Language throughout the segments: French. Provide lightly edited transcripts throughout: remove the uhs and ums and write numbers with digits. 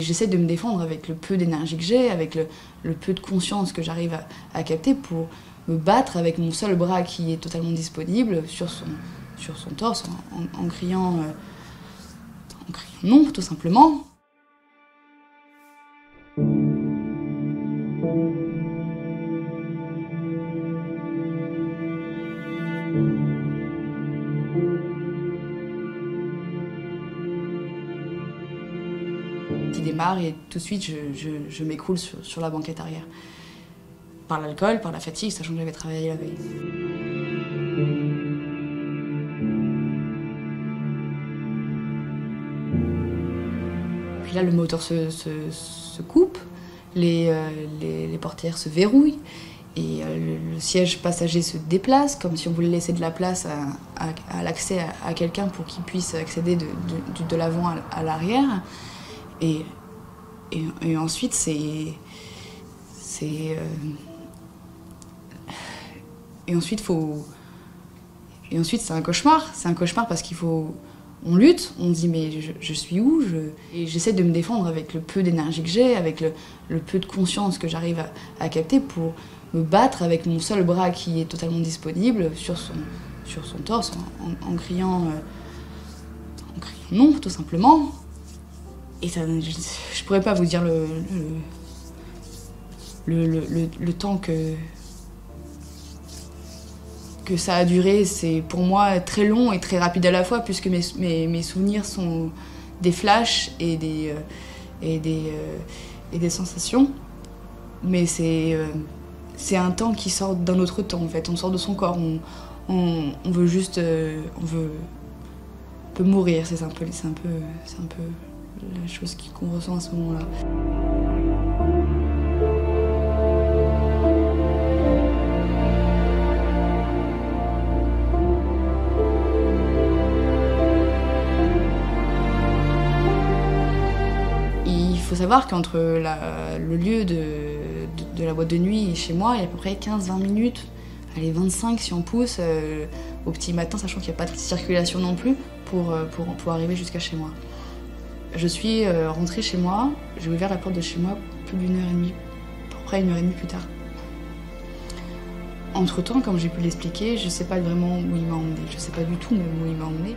j'essaie de me défendre avec le peu d'énergie que j'ai, avec le peu de conscience que j'arrive à capter pour me battre avec mon seul bras qui est totalement disponible sur son torse en criant non, tout simplement. Qui démarre et tout de suite je m'écroule sur la banquette arrière. Par l'alcool, par la fatigue, sachant que j'avais travaillé la veille. Puis là le moteur se coupe, les portières se verrouillent et le siège passager se déplace comme si on voulait laisser de la place à l'accès à quelqu'un pour qu'il puisse accéder de l'avant à l'arrière. Et ensuite, c'est un cauchemar. C'est un cauchemar parce qu'il faut... On lutte, on dit mais je suis où Et j'essaie de me défendre avec le peu d'énergie que j'ai, avec le peu de conscience que j'arrive à capter pour me battre avec mon seul bras qui est totalement disponible sur son torse en criant non, tout simplement. Et ça, je pourrais pas vous dire le temps que ça a duré. C'est pour moi très long et très rapide à la fois, puisque mes souvenirs sont des flashs et des sensations. Mais c'est un temps qui sort d'un autre temps, en fait. On sort de son corps, on veut juste... on veut mourir, c'est un peu la chose qu'on ressent à ce moment-là. Il faut savoir qu'entre le lieu de la boîte de nuit et chez moi, il y a à peu près 15-20 minutes, allez 25 si on pousse, au petit matin, sachant qu'il n'y a pas de circulation non plus, pour arriver jusqu'à chez moi. Je suis rentrée chez moi, j'ai ouvert la porte de chez moi plus d'1h30, à peu près 1h30 plus tard. Entre-temps, comme j'ai pu l'expliquer, je ne sais pas vraiment où il m'a emmené. Je ne sais pas du tout même où il m'a emmené.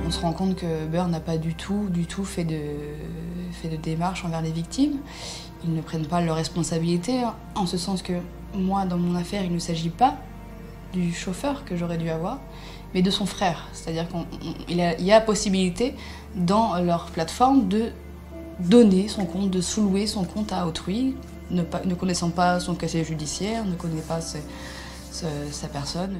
On se rend compte que Beurre n'a pas du tout fait de démarche envers les victimes. Ils ne prennent pas leurs responsabilités, en ce sens que moi, dans mon affaire, il ne s'agit pas du chauffeur que j'aurais dû avoir, mais de son frère. C'est-à-dire qu'il y a possibilité, dans leur plateforme, de donner son compte, de sous-louer son compte à autrui, ne connaissant pas son casier judiciaire, ne connaissant pas sa personne.